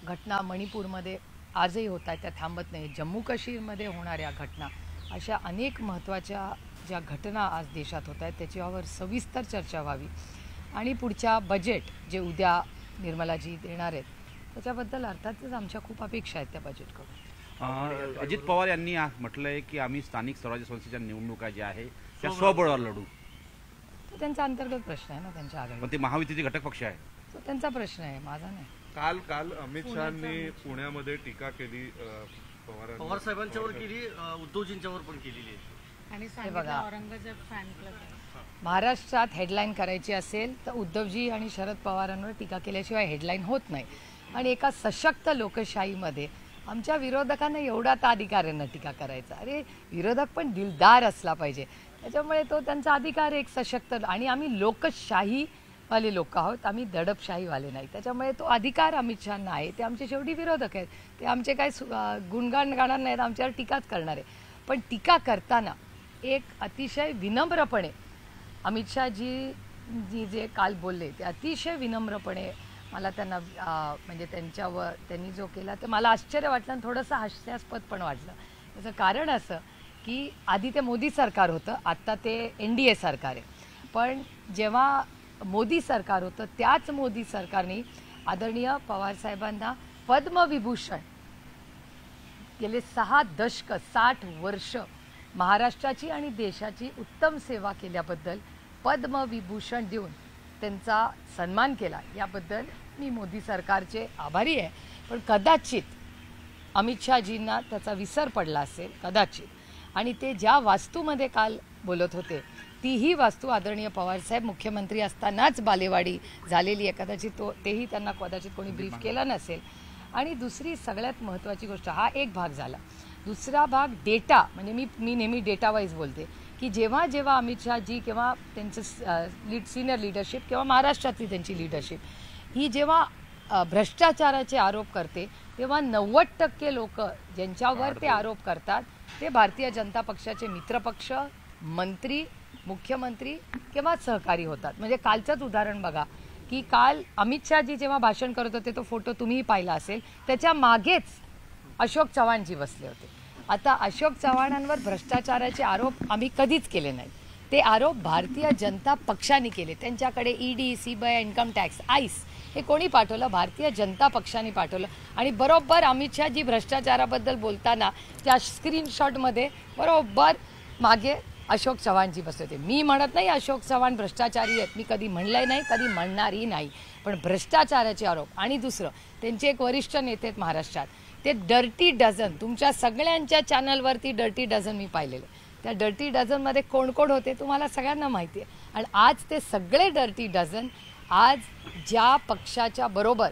घटना मणिपूरमध्ये आजही होत आहेत, त्या थांबत नाही. जम्मू काश्मीरमध्ये होणाऱ्या घटना, अशा अनेक महत्त्वाच्या ज्या घटना आज देशात होत आहेत त्याच्यावर सविस्तर चर्चा व्हावी. आणि पुढच्या बजेट जे उद्या निर्मलाजी देणार आहेत त्याच्याबद्दल अर्थातच आमच्या खूप अपेक्षा आहेत त्या बजेटकडून. अजित पवार यांनी म्हटलंय की आम्ही स्थानिक स्वराज्य संस्थेच्या निवडणुका ज्या आहे त्या स्वबळावर लढू. तो त्यांचा अंतर्गत प्रश्न आहे ना, त्यांच्या आघाडी. पण ते महायुतीचे घटक पक्ष आहे, तो त्यांचा प्रश्न आहे, माझा नाही. काल अमित शहानी पुण्यामध्ये टीका केली पवार साहेबांच्यावर केली, उद्धवजींच्यावर पण केलेली आहे. आणि बघा, औरंगजेब फॅन क्लब महाराष्ट्रात हेडलाईन करायची असेल तर उद्धवजी आणि शरद पवारांवर टीका केल्याशिवाय हेडलाईन होत नाही. आणि एका सशक्त लोकशाहीमध्ये आमच्या विरोधकांना एवढा तर अधिकार आहे ना टीका करायचा. अरे विरोधक पण दिलदार असला पाहिजे, त्याच्यामुळे तो त्यांचा अधिकार एक सशक्त. आणि आम्ही लोकशाहीवाले लोक आहोत, आम्ही दडपशाहीवाले नाही. त्याच्यामुळे तो अधिकार अमित शहांना आहे. ते आमचे शेवटी विरोधक आहेत, ते आमचे काय गुणगान गाणार नाहीत, आमच्यावर टीकाच करणार आहे. पण टीका करताना एक अतिशय विनम्रपणे अमित शहाजी जे काल बोलले ते अतिशय विनम्रपणे मला त्यांना म्हणजे त्यांनी जो केला ते मला आश्चर्य वाटलं आणि थोडंसं हास्यास्पद पण वाटलं. त्याचं कारण असं की आधी ते मोदी सरकार होतं, आत्ता ते NDA सरकार आहे. पण जेव्हा मोदी सरकार होतं त्याच मोदी सरकारने आदरणीय पवारसाहेबांना पद्मविभूषण गेले 6 दशक 60 वर्ष महाराष्ट्राची आणि देशाची उत्तम सेवा केल्याबद्दल पद्मविभूषण देऊन त्यांचा सन्मान केला. याबद्दल मी मोदी सरकारचे आभारी आहे. पण कदाचित अमित शहाजींना त्याचा विसर पडला असेल कदाचित. आणि ते ज्या वास्तूमध्ये काल बोलत होते तीही वास्तू आदरणीय पवारसाहेब मुख्यमंत्री असतानाच बालेवाडी झालेली आहे. कदाचित तेही त्यांना कदाचित कोणी ब्रीफ केलं नसेल. आणि दुसरी सगळ्यात महत्त्वाची गोष्ट, हा एक भाग झाला. दुसरा भाग डेटा, म्हणजे मी नेहमी डेटा वाईज बोलते की जेव्हा जेव्हा अमित शहाजी किंवा त्यांचं सिनियर लिडरशिप किंवा महाराष्ट्रातली त्यांची लिडरशिप ही जेव्हा भ्रष्टाचाराचे आरोप करते तेव्हा 90% लोक ज्यांच्यावर ते आरोप करतात ते भारतीय जनता पक्षाचे मित्रपक्ष, मंत्री, मुख्यमंत्री किंवा सहकारी होतात. म्हणजे कालचंच उदाहरण बघा की काल अमित शहाजी जेव्हा भाषण करत होते तो फोटो तुम्हीही पाहिला असेल, त्याच्या मागेच अशोक चव्हाणजी बसले होते. आता अशोक चव्हाणांवर भ्रष्टाचाराचे आरोप आम्ही कधीच केले नाहीत. ते आरोप भारतीय जनता पक्षाने केले. त्यांच्याकडे ED, CBI, income tax, ICE हे कोणी पाठवलं? भारतीय जनता पक्षाने पाठवलं. आणि बरोबर अमित शहाजी भ्रष्टाचाराबद्दल बोलताना त्या स्क्रीनशॉटमध्ये बरोबर मागे अशोक चव्हाणजी बसले होते. मी म्हणत नाही अशोक चव्हाण भ्रष्टाचारी आहेत, मी कधी म्हणलंय नाही, कधी म्हणणारही नाही. पण भ्रष्टाचाराचे आरोप. आणि दुसरं, त्यांचे एक वरिष्ठ नेते आहेत महाराष्ट्रात, ते डर्टी डझन, तुमच्या सगळ्यांच्या चॅनलवरती डर्टी डझन मी पाहिलेलं. त्या डर्टी डझनमध्ये कोण कोण होते तुम्हाला सगळ्यांना माहिती आहे. आणि आज ते सगळे डर्टी डझन आज ज्या पक्षाच्या बरोबर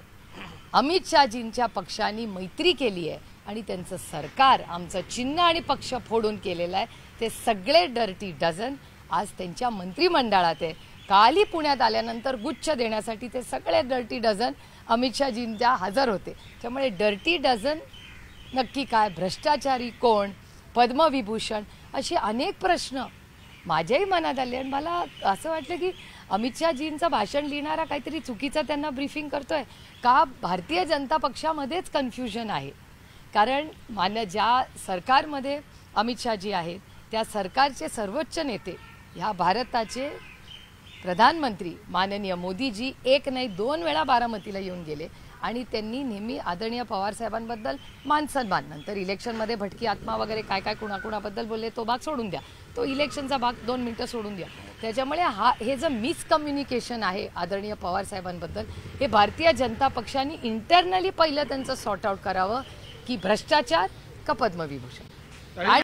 अमित शहाजींच्या पक्षाने मैत्री केली आहे आणि त्यांचं सरकार आमचं चिन्ह आणि पक्ष फोडून केलेलं आहे, ते सगळे डर्टी डझन आज त्यांच्या मंत्रिमंडळात आहे. कालही पुण्यात आल्यानंतर गुच्छ देण्यासाठी ते सगळे डर्टी डझन अमित शहाजींच्या हजर होते. त्यामुळे डर्टी डझन नक्की काय, भ्रष्टाचारी कोण, पद्मविभूषण, असे अनेक प्रश्न माझ्याही मनात आले. आणि मला असं वाटलं की अमित शहाजींचं भाषण लिहिणारा काहीतरी चुकीचं त्यांना ब्रीफिंग करतोय का, भारतीय जनता पक्षामध्येच कन्फ्युजन आहे. कारण ज्या सरकारमध्ये अमित शहाजी आहेत त्या सरकारचे सर्वोच्च नेते ह्या भारताचे प्रधानमंत्री माननीय मोदीजी 1 नाही 2 वेळा बारामतीला येऊन गेले. आणि त्यांनी नेहमी आदरणीय पवारसाहेबांबद्दल मानसन्मान, नंतर इलेक्शनमध्ये भटकी आत्मा वगैरे काय काय कुणाकुणाबद्दल बोलले तो भाग सोडून द्या, तो इलेक्शनचा भाग 2 मिनिटं सोडून द्या. त्याच्यामुळे हे जे मिसकम्युनिकेशन आहे आदरणीय पवारसाहेबांबद्दल, हे भारतीय जनता पक्षाने इंटरनली पहिलं त्यांचं सॉर्ट आउट करावं की भ्रष्टाचार का पद्मविभूषण.